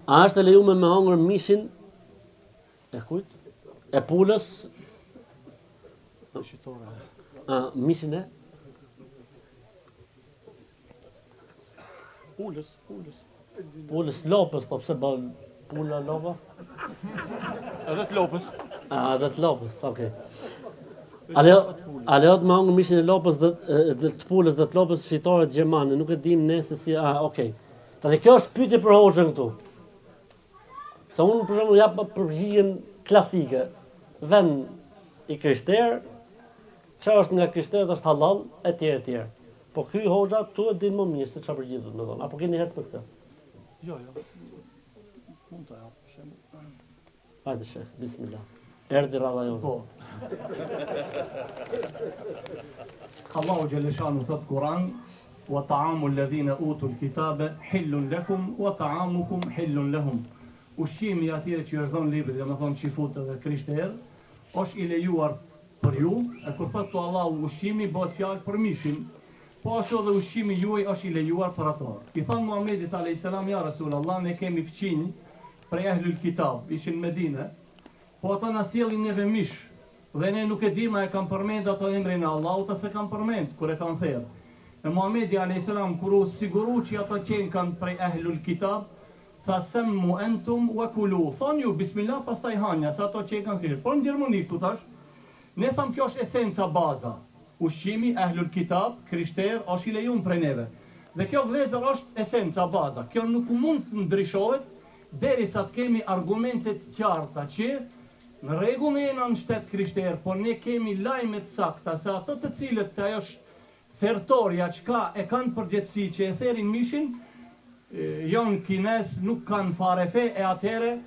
A është e lejuar me hongër mishin e kujt? E pulës? Mishin e? Pulës lopës, po pse bën pula lopa? Edhe të lopës. Edhe të lopës, okay. A lejohet me hongër mishin e lopës dhe të pulës dhe të lopës shqiptare gjermane, nuk e dim ne se si, okay. Tani kjo është pyetje për hoxhën këtu. Se unë për shembull jap përgjigjen klasike. Vend i krishterë, çfarë është nga krishterët është halal, etj. Po ky hoxha tu e din më mirë se çfarë përgjigjet, domethënë. Apo keni hec për këtë? Jo. Mund ta jap për shembull. Hajde shef, bismillah. Erdhi rradha jote. Po. Allahu Gjeleshanu thot Kur'an, wa ta'amu alladhina utul kitabe hillun lakum wa ta'amukum hillun lahum. Ushqimi atyre që është dhënë libri, domethënë çifut dhe krishterë, është i lejuar për ju, e kur thot Allahu ushqimi bëhet fjalë për mishin, po ashtu edhe ushqimi juaj është i lejuar për ato. I thon Muhamedit alayhis salam, ja Rasulullah, ne kemi fqinj prej ehlul kitab, ishin në Medinë, po ato na sjellin neve mish, dhe ne nuk e dim a e kanë përmend ato emrin e Allahut ose kanë përmend kur e kanë thërë. E Muhamedi alayhis salam kur u siguru që ato qenë kanë prej ehlul kitab, tha semmu entum wa kulu. Thon ju bismillah pastaj hanja, sa ato që kanë thirrë. Por në Gjermani këtu tash, ne tham kjo është esenca baza. Ushqimi ehlul kitab, krishter, është i lejuar prej neve. Dhe kjo vëllezër është esenca baza. Kjo nuk mund të ndryshohet derisa të kemi argumente të qarta që në rregull ne jena në shtet krishter, por ne kemi lajme të sakta se ato të cilët ajo është thertorja çka e kanë përgjegjësi që e therin mishin, janë kines, nuk kanë fare fe, e atëre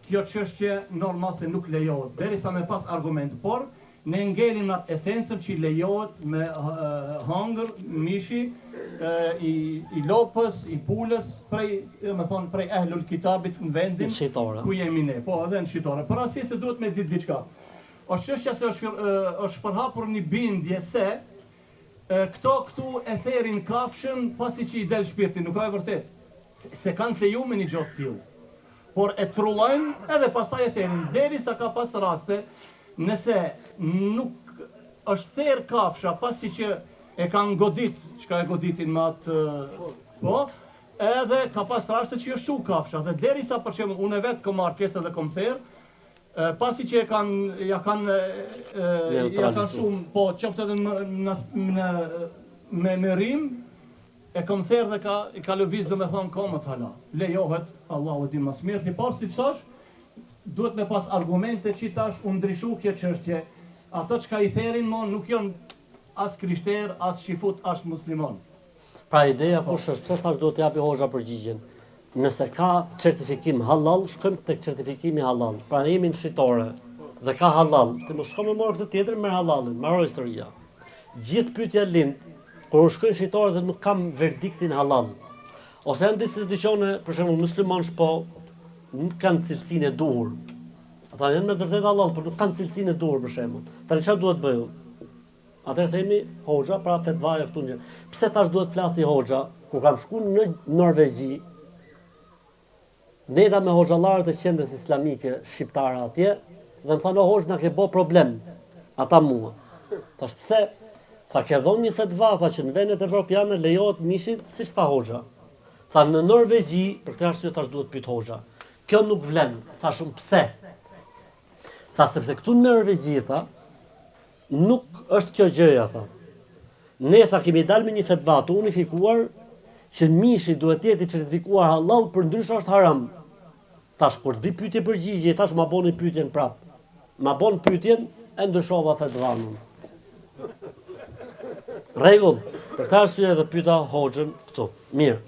kjo çështje normal se nuk lejohet, derisa me pas argument, por ne ngelim në atë esencën që lejohet me hangër, mishi, i lopës, i pulës, prej ehlul kitabit në vendin ku jemi ne, po edhe në shqitore. Për asje se duhet me ditë diçka. Është çështja se është përhapur një bindje se këtu e therin kafshën pasi që i del shpirti, nuk ka e vërtet. Se kanë të lejuar me një gjë të tillë. Por e trullojnë edhe pastaj e therin, derisa ka pas raste, nëse nuk është therr kafsha pasi që e kanë godit, çka e goditin me atë, po, edhe ka pas raste që është çu kafsha, dhe derisa për shembull unë vetë kam marrë pjesë dhe kam therr, pasi që ja kanë shumë, po qoftë edhe me rim, e kam therr dhe i ka lëviz domethënë komët hala. Lejohet, Allahu di më së miri, por si thash, duhet me pas argumente që tash u ndryshu kjo çështje. Ato çka i therin mo nuk janë as krishter, as shifut, as musliman. Pra ideja kush është, pse thash duhet t'japi hoxha përgjigjen. Nëse ka certifikim halal, shkojmë tek certifikimi halal. Pra ne jemi në shitore dhe ka halal. Ti mos shkojmë morë këtë tjetër me halalin, mbaroj historia. Gjithë pyetja lind kur unë shkoj në shitore dhe nuk kam verdiktin halal. Ose janë institucione, për shembull muslimanë po nuk kanë cilësinë e duhur. Ata janë me vërtet halal, por nuk kanë cilësinë e duhur për shembull. Tani çfarë duhet bëju? Atëherë themi hoxha, pra fetvaja këtu në. Pse thash duhet flasi hoxha? Kur kam shkuar në Norvegji, neda me hoxhallarët e qendrës islamike shqiptare atje, dhe më thanë o hoxh na ke bë problem, ata mua. Thash pse? Tha ke dhënë një fetva, tha që në vendet evropiane lejohet mishi, siç tha hoxha. Tha në Norvegji, për këtë arsye thash duhet pyet hoxha. Kjo nuk vlen. Thashun pse? Tha sepse këtu në Norvegji, tha, nuk është kjo gjëja, tha. Ne tha kemi dalë me një fetva të unifikuar që mishi duhet të jetë i certifikuar halal, për ndryshe është haram. Thash kur vi pyetje përgjigje, thash ma boni pyetjen prap. Ma bon pyetjen e ndryshova fetvanën. Rregull, për këtë arsye edhe pyeta hoxhën këtu. Mirë.